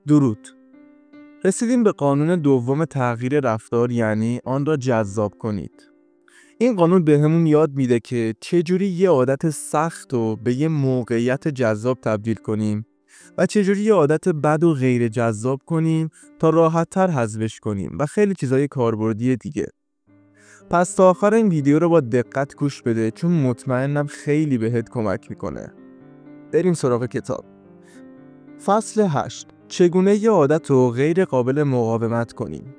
درود. رسیدیم به قانون دوم تغییر رفتار، یعنی آن را جذاب کنید. این قانون بهمون یاد میده که چجوری یه عادت سخت رو به یه موقعیت جذاب تبدیل کنیم و چجوری یه عادت بد و غیر جذاب کنیم تا راحت‌تر حذفش کنیم و خیلی چیزای کاربردی دیگه. پس تا آخر این ویدیو رو با دقت گوش بده، چون مطمئنم خیلی بهت کمک میکنه. بریم سراغ کتاب. فصل 8. چگونه یه عادت رو غیر قابل مقاومت کنیم؟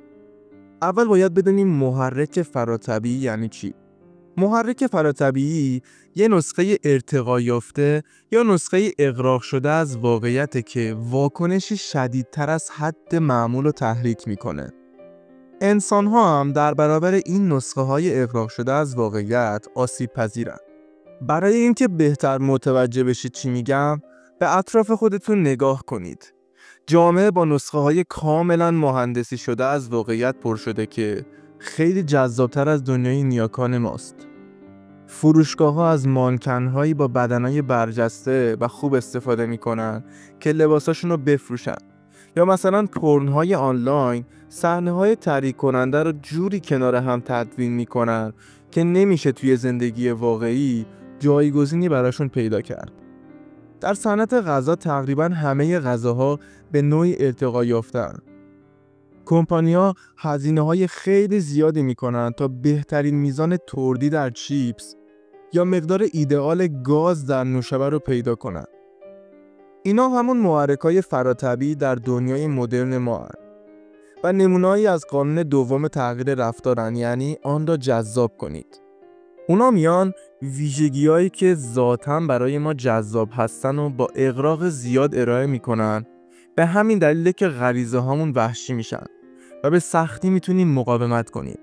اول باید بدونیم محرک فراتبیعی یعنی چی. محرک فراتبیعی یه نسخه ارتقا یافته یا نسخه اغراق شده از واقعیت که واکنشی شدیدتر از حد معمول رو تحریک میکنه. انسان ها هم در برابر این نسخه های اغراق شده از واقعیت آسیب پذیرن. برای اینکه بهتر متوجه بشید چی میگم، به اطراف خودتون نگاه کنید. جامعه با نسخه های کاملا مهندسی شده از واقعیت پر شده که خیلی جذابتر از دنیای نیاکان ماست. فروشگاه ها از مانکن هایی با بدنهای برجسته و خوب استفاده میکنن که لباساشون رو بفروشن، یا مثلا پورن های آنلاین صحنه های تحریک کننده رو جوری کنار هم تدوین میکنن که نمیشه توی زندگی واقعی جایگزینی براشون پیدا کرد. در صنعت غذا تقریباً همه غذاها به نوعی ارتقا یافته‌اند. کمپانی‌ها هزینه‌های خیلی زیادی می‌کنند تا بهترین میزان تردی در چیپس یا مقدار ایدئال گاز در نوشابه رو پیدا کنند. اینا همون محرک‌های فراتبیعی در دنیای مدرن ما هستند و نمونه‌ای از قانون دوم تغییر رفتارن، یعنی آن را جذاب کنید. اونا میان ویژگی‌هایی که ذاتاً برای ما جذاب هستن و با اغراق زیاد ارائه میکنن. به همین دلیله که غریزه هامون وحشی میشن و به سختی میتونیم مقاومت کنیم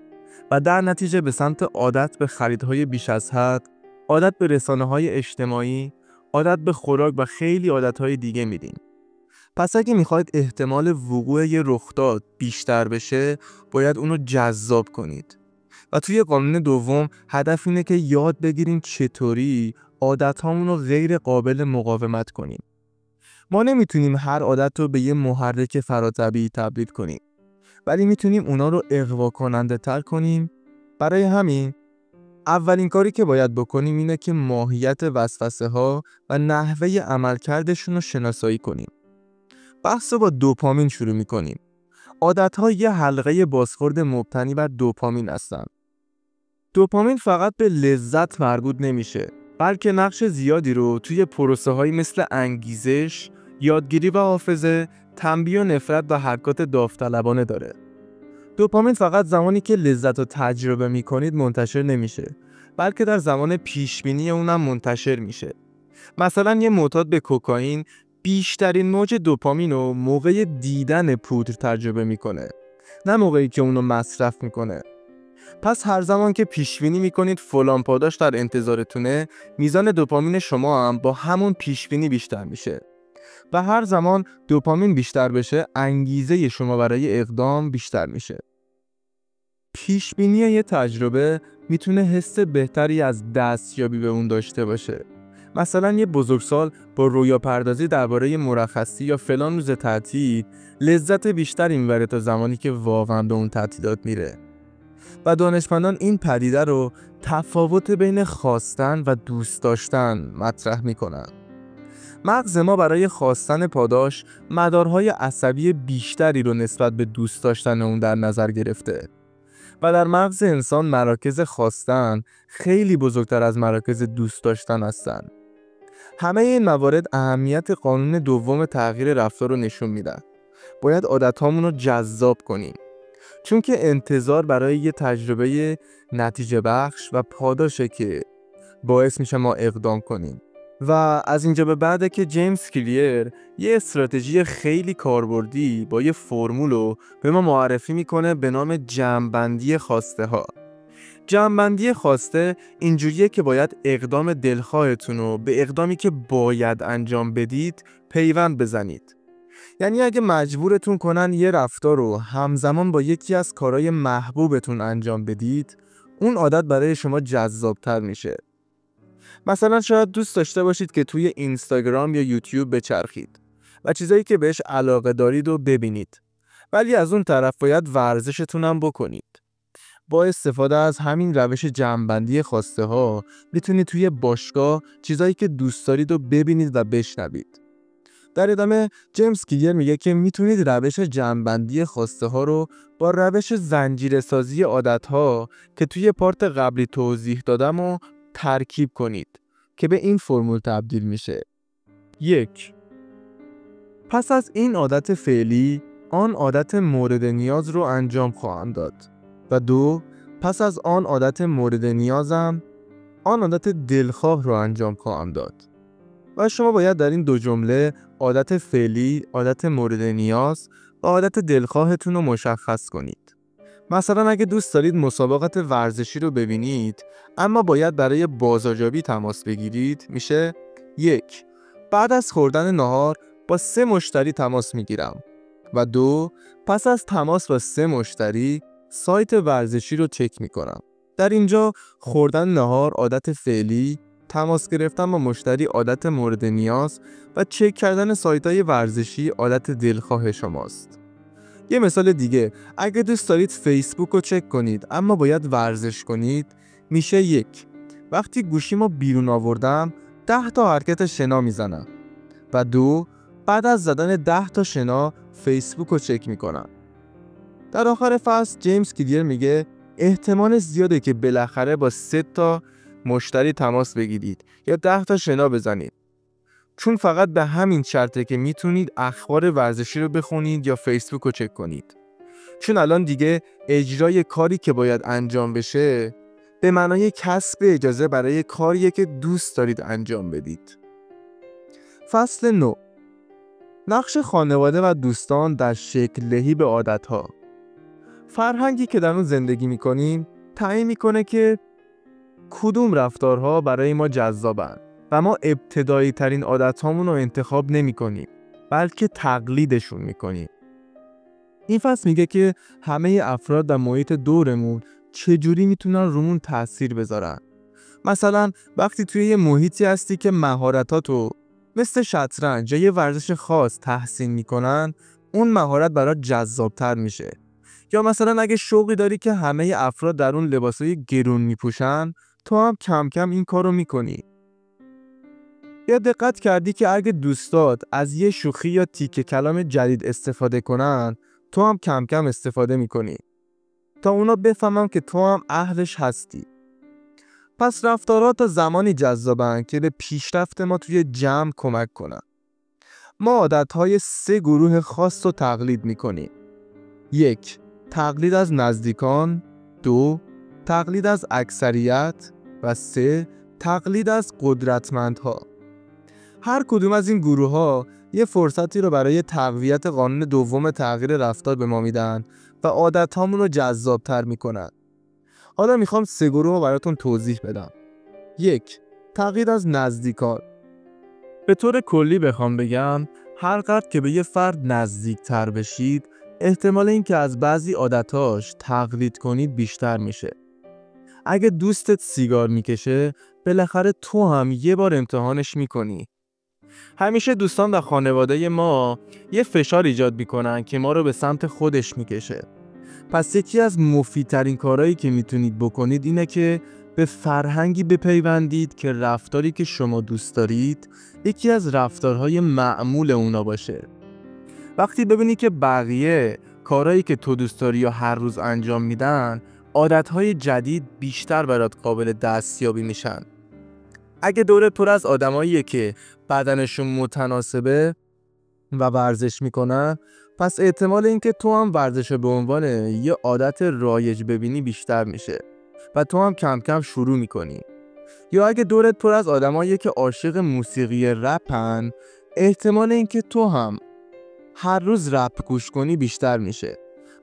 و در نتیجه به سمت عادت به خریدهای بیش از حد، عادت به رسانه‌های اجتماعی، عادت به خوراک و خیلی عادتهای دیگه میریم. پس اگه میخواید احتمال وقوع یه رخداد بیشتر بشه، باید اونو جذاب کنید. و توی قانون دوم هدف اینه که یاد بگیریم چطوری عادت‌هامون رو غیر قابل مقاومت کنیم. ما نمیتونیم هر عادت رو به یه محرک فراتبیعی تبدیل کنیم، ولی میتونیم اونا رو اغوا کننده تر کنیم. برای همین اولین کاری که باید بکنیم اینه که ماهیت وسوسه ها و نحوه عملکردشون رو شناسایی کنیم. بحث رو با دوپامین شروع میکنیم. عادت‌ها یه حلقه بازخورد مبتنی بر دوپامین هستن. دوپامین فقط به لذت مربوط نمیشه، بلکه نقش زیادی رو توی پروسه هایی مثل انگیزش، یادگیری و حافظه، تنبیه و نفرت و حرکات داوطلبانه داره. دوپامین فقط زمانی که لذت رو تجربه میکنید منتشر نمیشه، بلکه در زمان پیشبینی اونم منتشر میشه. مثلا یه معتاد به کوکائین بیشترین موج دوپامین رو موقع دیدن پودر تجربه میکنه، نه موقعی که اونو مصرف میکنه. پس هر زمان که پیشبینی میکنید فلان پاداش در انتظارتونه، میزان دوپامین شما هم با همون پیشبینی بیشتر میشه. و هر زمان دوپامین بیشتر بشه، انگیزه شما برای اقدام بیشتر میشه. پیشبینی یه تجربه میتونه حس بهتری از دستیابی به اون داشته باشه. مثلا یه بزرگسال با رویا پردازی درباره مرخصی یا فلان روز تعطیل لذت بیشتری میبره تا زمانی که واقعا به اون تعطیلات میره. و دانشمندان این پدیده رو تفاوت بین خواستن و دوست داشتن مطرح میکنن. مغز ما برای خواستن پاداش مدارهای عصبی بیشتری رو نسبت به دوست داشتن اون در نظر گرفته و در مغز انسان مراکز خواستن خیلی بزرگتر از مراکز دوست داشتن هستن. همه این موارد اهمیت قانون دوم تغییر رفتار رو نشون میدن. باید عادت‌هامون رو جذاب کنیم، چون که انتظار برای یه تجربه نتیجه بخش و پاداشه که باعث میشه ما اقدام کنیم. و از اینجا به بعده که جیمز کلیر یه استراتژی خیلی کاربردی با یه فرمولو به ما معرفی میکنه به نام جمع‌بندی خواسته ها. جمع‌بندی خواسته اینجوریه که باید اقدام دلخواهتون رو به اقدامی که باید انجام بدید پیوند بزنید. یعنی اگه مجبورتون کنن یه رفتار رو همزمان با یکی از کارهای محبوبتون انجام بدید، اون عادت برای شما جذابتر میشه. مثلا شاید دوست داشته باشید که توی اینستاگرام یا یوتیوب بچرخید، و چیزایی که بهش علاقه دارید رو ببینید. ولی از اون طرف باید ورزشتون هم بکنید. با استفاده از همین روش جمع‌بندی خواسته ها میتونید توی باشگاه چیزایی که دوست دارید رو ببینید و بشنوید. در ادامه جیمز کلیر میگه که میتونید روش جمع‌بندی خواسته ها رو با روش زنجیره‌سازی عادت ها که توی پارت قبلی توضیح دادم و ترکیب کنید که به این فرمول تبدیل میشه. 1. پس از این عادت فعلی آن عادت مورد نیاز رو انجام خواهم داد. و 2. پس از آن عادت مورد نیازم آن عادت دلخواه رو انجام خواهم داد. و شما باید در این دو جمله عادت فعلی، عادت مورد نیاز و عادت دلخواهتون رو مشخص کنید. مثلا اگه دوست دارید مسابقات ورزشی رو ببینید اما باید برای بازاریابی تماس بگیرید، میشه 1. بعد از خوردن نهار با 3 مشتری تماس میگیرم. و 2. پس از تماس با 3 مشتری سایت ورزشی رو چک میکنم. در اینجا خوردن نهار عادت فعلی، تماس گرفتن با مشتری عادت مورد نیاز و چک کردن سایت‌های ورزشی عادت دلخواه شماست. یه مثال دیگه، اگه دوست دارید فیسبوک رو چک کنید اما باید ورزش کنید، میشه 1. وقتی گوشیمو بیرون آوردم 10 تا حرکت شنا میزنم. و 2. بعد از زدن 10 تا شنا فیسبوک رو چک میکنم. در آخر فصل جیمز کلیر میگه احتمال زیاده که بالاخره با 3 تا مشتری تماس بگیرید یا 10 تا شنا بزنید. چون فقط به همین شرطه که میتونید اخبار ورزشی رو بخونید یا فیسبوک رو چک کنید. چون الان دیگه اجرای کاری که باید انجام بشه به معنای کسب اجازه برای کاریه که دوست دارید انجام بدید. فصل 9. نقش خانواده و دوستان در شکل دهی به عادت‌ها. فرهنگی که در اون زندگی میکنیم تعیین میکنه که کدوم رفتارها برای ما جذابن و ما ابتدایی ترین عادت‌هامون رو انتخاب نمی‌کنیم بلکه تقلیدشون می‌کنیم. این فصل میگه که همه افراد در محیط دورمون چجوری میتونن رومون تأثیر بذارن. مثلا وقتی توی یه محیطی هستی که مهارتاتو مثل شطرنج یا یه ورزش خاص تحسین میکنن، اون مهارت برات جذابتر میشه. یا مثلا اگه شوقی داری که همه افراد در اون لباسای گرون میپوشن، تو هم کم کم این کارو میکنی. یا دقت کردی که اگه دوستات از یه شوخی یا تیکه کلام جدید استفاده کنن، تو هم کم کم استفاده میکنی تا اونا بفهمن که تو هم اهلش هستی. پس رفتارها تا زمانی جذابن که به پیشرفت ما توی جمع کمک کنن. ما عادتهای 3 گروه خاص رو تقلید میکنیم. 1. تقلید از نزدیکان. 2. تقلید از اکثریت. و 3. تقلید از قدرتمندها. هر کدوم از این گروه ها یه فرصتی رو برای تقویت قانون دوم تغییر رفتار به ما میدن و عادت هامون رو جذابتر میکنن. حالا میخوام 3 گروه رو براتون توضیح بدم. 1. تقلید از نزدیکان. به طور کلی بخوام بگم هر قدر که به یه فرد نزدیک تر بشید احتمال این که از بعضی عادتاش تقلید کنید بیشتر میشه. اگه دوستت سیگار میکشه بالاخره تو هم یه بار امتحانش میکنی. همیشه دوستان و خانواده ما یه فشار ایجاد میکنن که ما رو به سمت خودش میکشه. پس یکی از مفیدترین کارهایی که میتونید بکنید اینه که به فرهنگی بپیوندید که رفتاری که شما دوست دارید یکی از رفتارهای معمول اونا باشه. وقتی ببینی که بقیه کارهایی که تو دوست داری یا هر روز انجام میدن، عادتهای جدید بیشتر برات قابل دستیابی میشن. اگه دورت پر از آدماییه که بدنشون متناسبه و ورزش میکنن، پس احتمال اینکه تو هم ورزش به عنوان یه عادت رایج ببینی بیشتر میشه و تو هم کم کم شروع میکنی. یا اگه دورت پر از آدماییه که عاشق موسیقی رپن، احتمال اینکه تو هم هر روز رپ گوش کنی بیشتر میشه.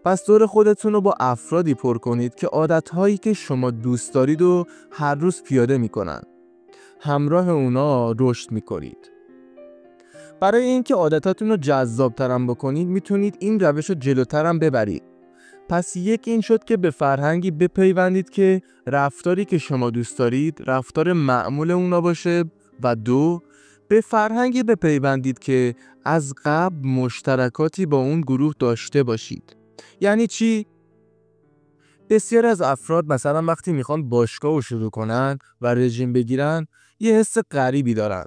پس دور خودتون رو با افرادی پر کنید که عادتهایی که شما دوست دارید و هر روز پیاده میکنن. همراه اونا رشد میکنید. برای اینکه عادتاتون رو جذاب‌تر بکنید میتونید این روش رو جلوتر هم ببرید. پس 1 این شد که به فرهنگی بپیوندید که رفتاری که شما دوست دارید رفتار معمول اونا باشه و 2 به فرهنگی بپیوندید که از قبل مشترکاتی با اون گروه داشته باشید. یعنی چی؟ بسیار از افراد مثلا وقتی میخوان باشگاه رو شروع کنن و رژیم بگیرن یه حس غریبی دارن.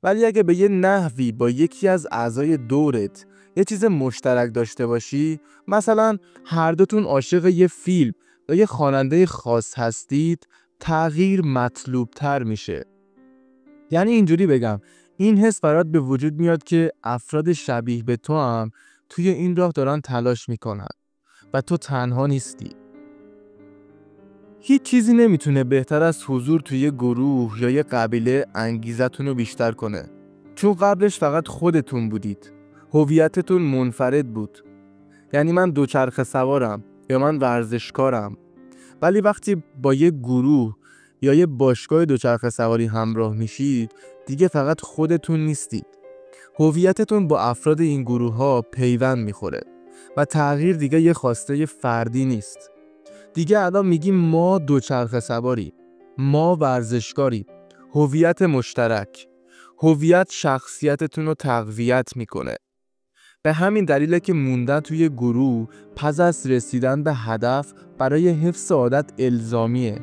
ولی اگه به یه نحوی با یکی از اعضای دورت یه چیز مشترک داشته باشی، مثلا هر دوتون عاشق یه فیلم یا یه خواننده خاص هستید، تغییر مطلوب تر میشه. یعنی اینجوری بگم، این حس برات به وجود میاد که افراد شبیه به تو هم توی این راه دارن تلاش میکنن و تو تنها نیستی. هیچ چیزی نمیتونه بهتر از حضور توی یه گروه یا یه قبیله انگیزتون رو بیشتر کنه. چون قبلش فقط خودتون بودید. هویتتون منفرد بود. یعنی من دوچرخه سوارم یا من ورزشکارم. ولی وقتی با یه گروه یا یه باشگاه دوچرخه سواری همراه میشید، دیگه فقط خودتون نیستید. هویتتون با افراد این گروه ها پیوند میخوره و تغییر دیگه یه خواسته فردی نیست. دیگه الان میگیم ما دوچرخه سواری، ما ورزشکاری، هویت مشترک. هویت شخصیتتون رو تقویت میکنه. به همین دلیله که موندن توی گروه پس از رسیدن به هدف برای حفظ عادت الزامیه.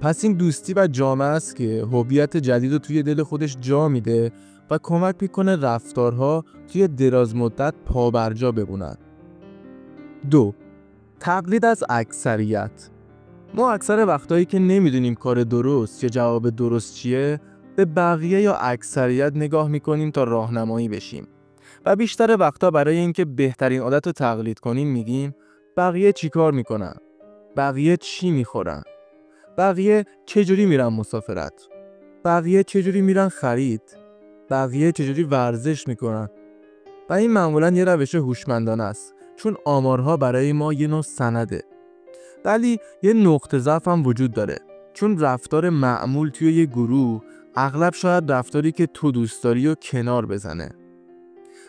پس این دوستی و جامعه است که هویت جدید رو توی دل خودش جا میده و کمک میکنه رفتارها توی دراز مدت پابرجا بمونن. 2. تقلید از اکثریت. ما اکثر وقتایی که نمیدونیم کار درست یا جواب درست چیه، به بقیه یا اکثریت نگاه میکنیم تا راهنمایی بشیم. و بیشتر وقتا برای اینکه بهترین عادت رو تقلید کنیم میگیم بقیه چی کار میکنن؟ بقیه چی میخورن؟ بقیه چجوری میرن مسافرت؟ بقیه چجوری میرن خرید؟ بقیه چجوری ورزش میکنن؟ و این معمولا یه روش هوشمندانه است، چون آمارها برای ما یه نوع سنده. ولی یه نقطه ضعف هم وجود داره، چون رفتار معمول توی یه گروه اغلب شاید رفتاری که تو دوست داری و کنار بزنه.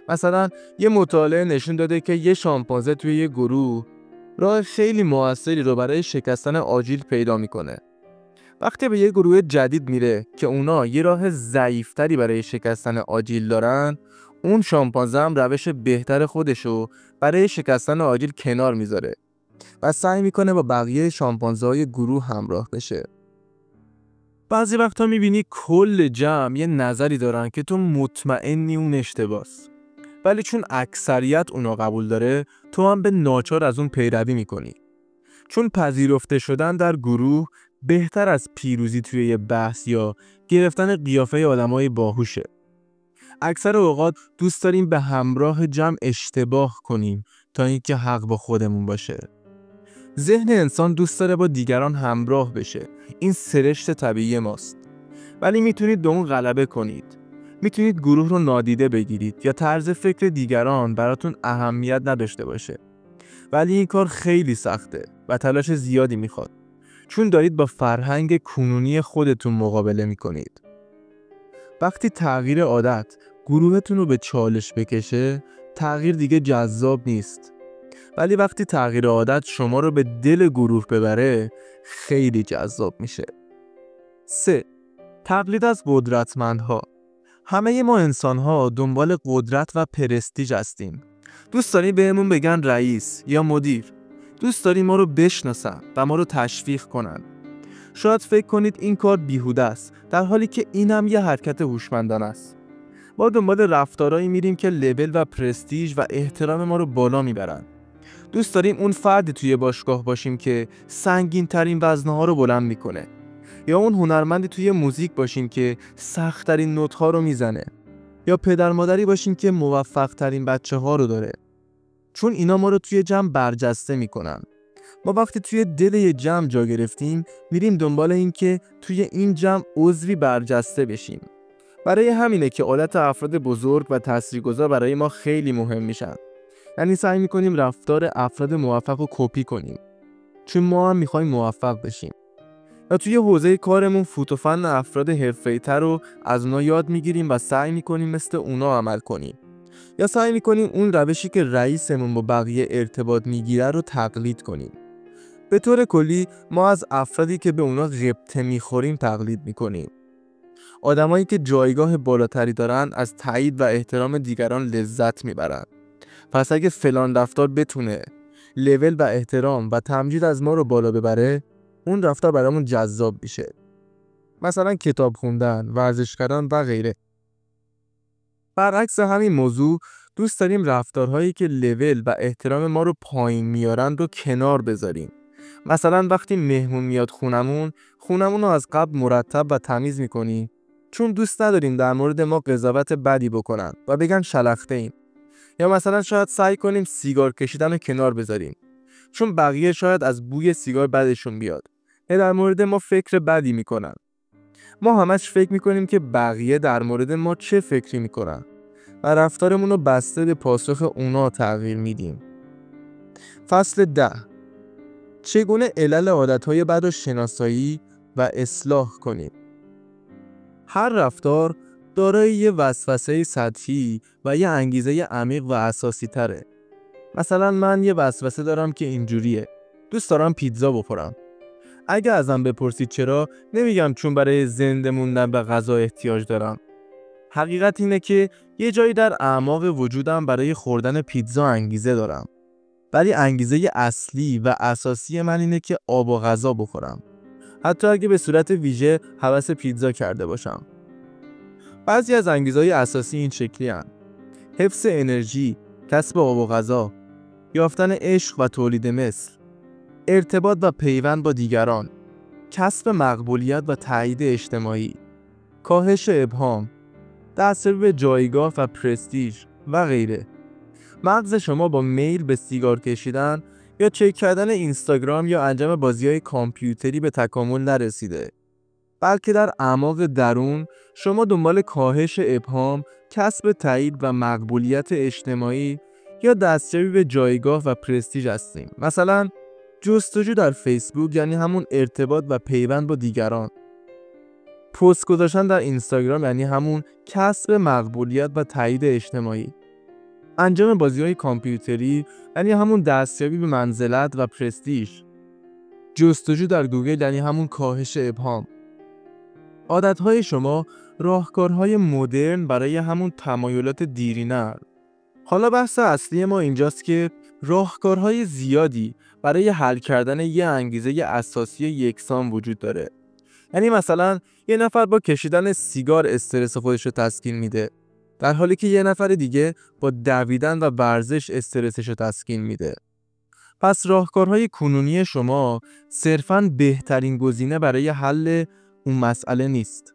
مثلا یه مطالعه نشون داده که یه شامپانزه توی یه گروه راه خیلی موثری رو برای شکستن آجیل پیدا میکنه. وقتی به یه گروه جدید میره که اونا یه راه ضعیفتری برای شکستن آجیل دارن، اون شامپانزه هم روش بهتر خودشو برای شکستن آجیل کنار میذاره و سعی میکنه با بقیه شامپانزه‌های گروه همراه بشه. بعضی وقتا میبینی کل جمع یه نظری دارن که تو مطمئنی اون اشتباهه، ولی چون اکثریت اونو قبول داره، تو هم به ناچار از اون پیروی میکنی. چون پذیرفته شدن در گروه بهتر از پیروزی توی یه بحث یا گرفتن قیافه آدمای باهوشه. اکثر اوقات دوست داریم به همراه جمع اشتباه کنیم تا اینکه حق با خودمون باشه. ذهن انسان دوست داره با دیگران همراه بشه. این سرشت طبیعی ماست. ولی میتونید به اون غلبه کنید. میتونید گروه رو نادیده بگیرید یا طرز فکر دیگران براتون اهمیت نداشته باشه. ولی این کار خیلی سخته و تلاش زیادی میخواد. چون دارید با فرهنگ کنونی خودتون مقابله میکنید. وقتی تغییر عادت گروهتون رو به چالش بکشه، تغییر دیگه جذاب نیست. ولی وقتی تغییر عادت شما رو به دل گروه ببره، خیلی جذاب میشه. 3. تقلید از قدرتمندها. همه ما انسان‌ها دنبال قدرت و پرستیژ هستیم. دوست داریم بهمون بگن رئیس یا مدیر. دوست داریم ما رو بشناسن و ما رو تشویق کنن. شاید فکر کنید این کار بیهوده است، در حالی که اینم یه حرکت هوشمندانه است. ما دنبال رفتارایی میریم که لول و پرستیژ و احترام ما رو بالا میبرن. دوست داریم اون فردی توی باشگاه باشیم که سنگین ترین وزنه‌ها رو بلند میکنه، یا اون هنرمندی توی موزیک باشیم که سخت ترین نوت‌ها رو میزنه، یا پدر مادری باشیم که موفق ترین بچه‌ها رو داره. چون اینا ما رو توی جمع برجسته میکنن. ما وقتی توی دل یه جمع جا گرفتیم، میریم دنبال این که توی این جمع عضوی برجسته بشیم. برای همینه که عادت افراد بزرگ و تاثیرگذار برای ما خیلی مهم میشن. یعنی سعی میکنیم رفتار افراد موفق رو کپی کنیم، چون ما هم میخوایم موفق بشیم. یا توی حوزه کارمون فوت و فن افراد حرفه‌ای‌تر رو از اونا یاد میگیریم و سعی میکنیم مثل اونا عمل کنیم. یا سعی میکنیم اون روشی که رئیسمون با بقیه ارتباط میگیره رو تقلید کنیم. به طور کلی ما از افرادی که به اونا غبطه میخوریم تقلید میکنیم. آدمایی که جایگاه بالاتری دارن از تایید و احترام دیگران لذت میبرن. پس اگه فلان رفتار بتونه لول و احترام و تمجید از ما رو بالا ببره، اون رفتار برامون جذاب میشه. مثلا کتاب خوندن، ورزش کردن و غیره. برعکس همین موضوع، دوست داریم رفتارهایی که لول و احترام ما رو پایین میارن رو کنار بذاریم. مثلا وقتی مهمون میاد خونمون رو از قبل مرتب و تمیز میکنیم، چون دوست نداریم در مورد ما قضاوت بدی بکنن و بگن شلخته ایم. یا مثلا شاید سعی کنیم سیگار کشیدن رو کنار بذاریم، چون بقیه شاید از بوی سیگار بدشون بیاد یا در مورد ما فکر بدی میکنن. ما همش فکر میکنیم که بقیه در مورد ما چه فکری میکنن و رفتارمون رو بسته به پاسخ اونا تغییر میدیم. فصل 10. چگونه علل عادتهای بد رو شناسایی و اصلاح کنیم؟ هر رفتار دارای یه وسوسه سطحی و یه انگیزه عمیق و اساسی تره. مثلا من یه وسوسه دارم که اینجوریه: دوست دارم پیتزا بخورم. اگه ازم بپرسید چرا، نمیگم چون برای زنده موندن به غذا احتیاج دارم. حقیقت اینه که یه جایی در اعماق وجودم برای خوردن پیتزا انگیزه دارم. ولی انگیزه اصلی و اساسی من اینه که آب و غذا بخورم، حتی اگه به صورت ویژه هوس پیتزا کرده باشم. بعضی از انگیزهای اساسی این شکلی هستند: حفظ انرژی، کسب آب و غذا، یافتن عشق و تولید مثل، ارتباط و پیوند با دیگران، کسب مقبولیت و تایید اجتماعی، کاهش ابهام، دستیابی به جایگاه و پرستیژ و غیره. مغز شما با میل به سیگار کشیدن یا چک کردن اینستاگرام یا انجام بازی‌های کامپیوتری به تکامل نرسیده، بلکه در اعماق درون شما دنبال کاهش ابهام، کسب تایید و مقبولیت اجتماعی یا دستیابی به جایگاه و پرستیژ هستیم. مثلا جستجو در فیسبوک یعنی همون ارتباط و پیوند با دیگران. پست گذاشتن در اینستاگرام یعنی همون کسب مقبولیت و تایید اجتماعی. انجام بازی‌های کامپیوتری یعنی همون دستیابی به منزلت و پرستیژ. جستجو در گوگل یعنی همون کاهش ابهام. عادت‌های شما راهکارهای مدرن برای همون تمایلات دیرینه. حالا بحث اصلی ما اینجاست که راهکارهای زیادی برای حل کردن یه انگیزه اساسی یکسان وجود داره. یعنی مثلا یه نفر با کشیدن سیگار استرس خودش رو تسکین میده، در حالی که یه نفر دیگه با دویدن و ورزش استرسش رو تسکین میده. پس راهکارهای کنونی شما صرفاً بهترین گزینه برای حل اون مسئله نیست.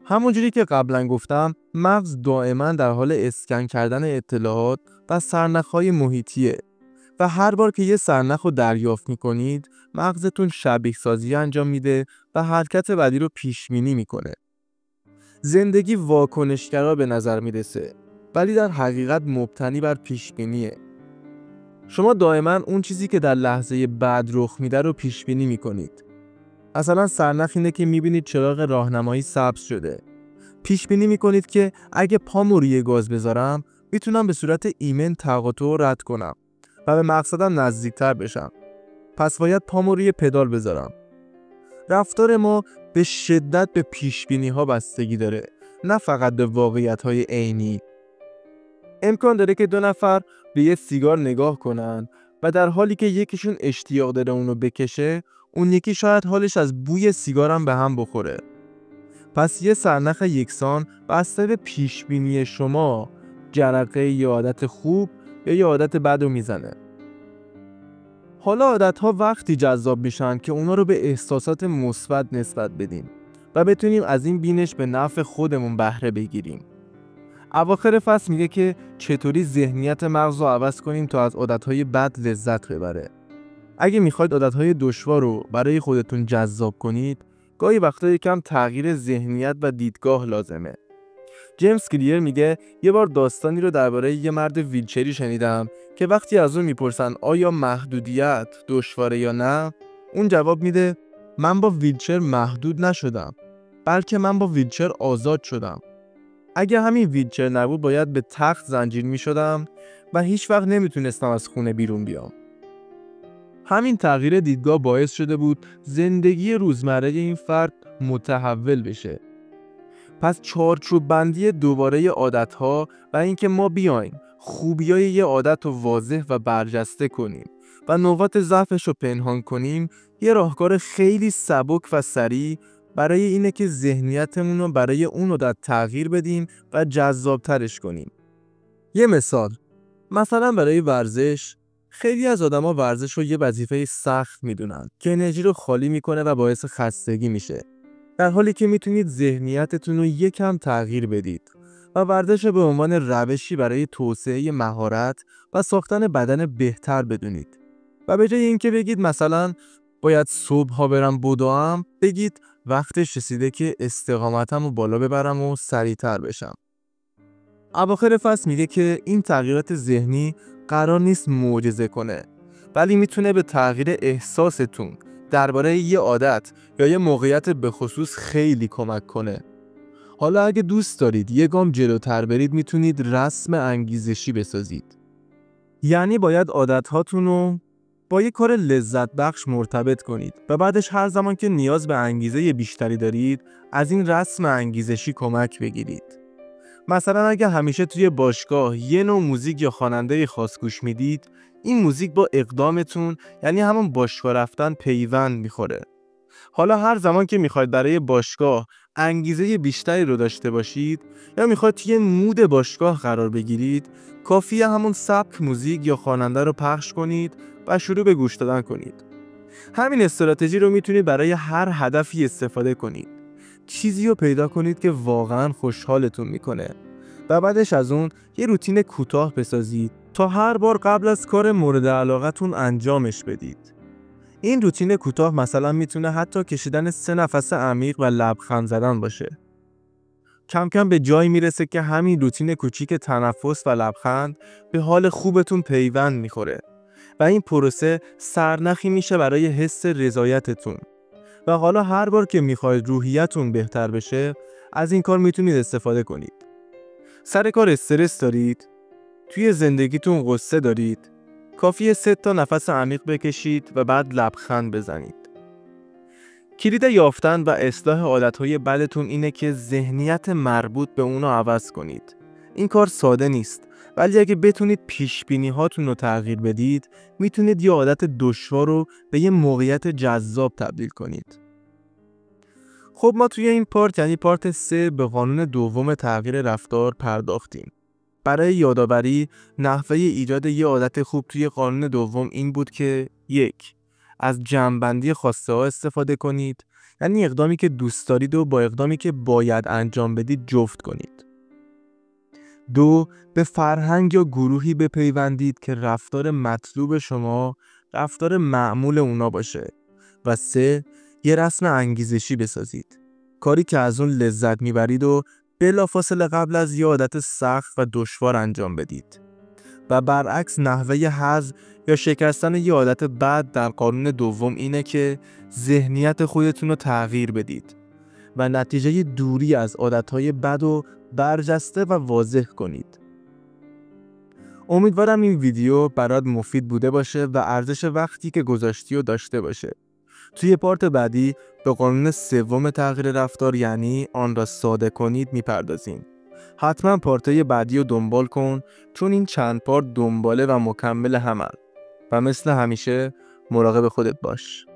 همونجوری که قبلا گفتم، مغز دائما در حال اسکن کردن اطلاعات و سرنخ‌های محیطیه و هر بار که یه سرنخ رو دریافت می‌کنید، مغزتون شبیه سازی انجام میده و حرکت بعدی رو پیش بینی میکنه. زندگی واکنشگرا به نظر میرسه، ولی در حقیقت مبتنی بر پیش بینیه. شما دائما اون چیزی که در لحظه بعد رخ میده رو پیش بینی میکنید. مثلا سرنخ اینه که میبینید چراغ راهنمایی سبز شده. پیش بینی میکنید که اگه پامو روی گاز بذارم میتونم به صورت ایمن تقاطع رو رد کنم و به مقصدم نزدیکتر بشم. پس باید پامو روی پدال بذارم. رفتار ما به شدت به پیش بینی ها بستگی داره، نه فقط به واقعیت های عینی. امکان داره که دو نفر به یه سیگار نگاه کنن و در حالی که یکیشون اشتیاق داره اونو بکشه، اون یکی شاید حالش از بوی سیگارم به هم بخوره. پس یه سرنخ یکسان بسته به پیش بینی شما جرقه یه عادت خوب یا یه عادت بد رو میزنه. حالا عادت‌ها وقتی جذاب میشن که اونا رو به احساسات مثبت نسبت بدیم و بتونیم از این بینش به نفع خودمون بهره بگیریم. اواخر فصل میگه که چطوری ذهنیت مغز رو عوض کنیم تا از عادت‌های بد لذت ببره. اگه میخواید عادت‌های دشوار رو برای خودتون جذاب کنید، گاهی وقتا یکم تغییر ذهنیت و دیدگاه لازمه. جیمز کلیر میگه یه بار داستانی رو درباره یه مرد ویلچری شنیدم که وقتی از اون میپرسن آیا محدودیت دشواره یا نه، اون جواب میده من با ویلچر محدود نشدم، بلکه من با ویلچر آزاد شدم. اگه همین ویلچر نبود باید به تخت زنجیر میشدم و هیچ وقت نمیتونستم از خونه بیرون بیام. همین تغییر دیدگاه باعث شده بود زندگی روزمره این فرد متحول بشه. پس چارچوب بندی دوباره عادت‌ها و اینکه ما بیایم خوبیای یه عادت رو واضح و برجسته کنیم و نقاط ضعفش رو پنهان کنیم، یه راهکار خیلی سبک و سریع برای اینه که ذهنیتمون رو برای اون عادت تغییر بدیم و جذابترش کنیم. یه مثلا برای ورزش، خیلی از آدما ورزش رو یه وظیفه سخت میدونن که انرژی رو خالی میکنه و باعث خستگی میشه، در حالی که میتونید ذهنیتتون رو یکم تغییر بدید و ورزش رو به عنوان روشی برای توسعه مهارت و ساختن بدن بهتر بدونید و به جای اینکه بگید مثلا باید صبح‌ها برم بدوم، بگید وقتش رسیده که استقامتم رو بالا ببرم و سریعتر بشم. اواخر فصل میگه که این تغییرات ذهنی قرار نیست معجزه کنه، ولی میتونه به تغییر احساستون درباره یه عادت یا یه موقعیت به خصوص خیلی کمک کنه. حالا اگه دوست دارید یه گام جلوتر برید، میتونید رسم انگیزشی بسازید. یعنی باید عادت‌هاتون رو با یه کار لذت بخش مرتبط کنید و بعدش هر زمان که نیاز به انگیزه بیشتری دارید، از این رسم انگیزشی کمک بگیرید. مثلا اگه همیشه توی باشگاه یه نوع موزیک یا خواننده خاص گوش میدید، این موزیک با اقدامتون، یعنی همون باشگاه رفتن، پیوند میخوره. حالا هر زمان که میخواید برای باشگاه انگیزه بیشتری رو داشته باشید یا میخواید توی مود باشگاه قرار بگیرید، کافیه همون سبک موزیک یا خواننده رو پخش کنید و شروع به گوش دادن کنید. همین استراتژی رو میتونید برای هر هدفی استفاده کنید. چیزی رو پیدا کنید که واقعا خوشحالتون میکنه و بعدش از اون یه روتین کوتاه بسازید تا هر بار قبل از کار مورد علاقتون انجامش بدید. این روتین کوتاه مثلا میتونه حتی کشیدن 3 نفس عمیق و لبخند زدن باشه. کم کم به جایی میرسه که همین روتین کوچیک تنفس و لبخند به حال خوبتون پیوند میخوره و این پروسه سرنخی میشه برای حس رضایتتون. و حالا هر بار که میخواید روحیتون بهتر بشه، از این کار میتونید استفاده کنید. سر کار استرس دارید؟ توی زندگیتون غصه دارید؟ کافیه 3 تا نفس عمیق بکشید و بعد لبخند بزنید. کلید یافتن و اصلاح عادتهای بدتون اینه که ذهنیت مربوط به اونو عوض کنید. این کار ساده نیست، ولی اگه بتونید پیشبینی هاتون رو تغییر بدید، میتونید یه عادت دشوار رو به یه موقعیت جذاب تبدیل کنید. خب ما توی این پارت، یعنی پارت 3، به قانون دوم تغییر رفتار پرداختیم. برای یادآوری، نحوه ایجاد یه عادت خوب توی قانون دوم این بود که 1. از جمع‌بندی خواسته ها استفاده کنید، یعنی اقدامی که دوست دارید و با اقدامی که باید انجام بدید جفت کنید. 2. به فرهنگ یا گروهی بپیوندید که رفتار مطلوب شما رفتار معمول اونا باشه. و 3. یه رسم انگیزشی بسازید، کاری که از اون لذت میبرید و بلافاصله قبل از یه عادت سخت و دشوار انجام بدید. و برعکس، نحوه حذف یا شکستن یه عادت بد در قانون دوم اینه که ذهنیت خودتون رو تغییر بدید و نتیجه دوری از عادتهای بد رو برجسته و واضح کنید. امیدوارم این ویدیو برات مفید بوده باشه و ارزش وقتی که گذاشتی رو داشته باشه. توی پارت بعدی به قانون سوم تغییر رفتار، یعنی آن را ساده کنید، میپردازیم. حتما پارتای بعدی رو دنبال کن، چون این چند پارت دنباله و مکمل همن. و مثل همیشه مراقب خودت باش.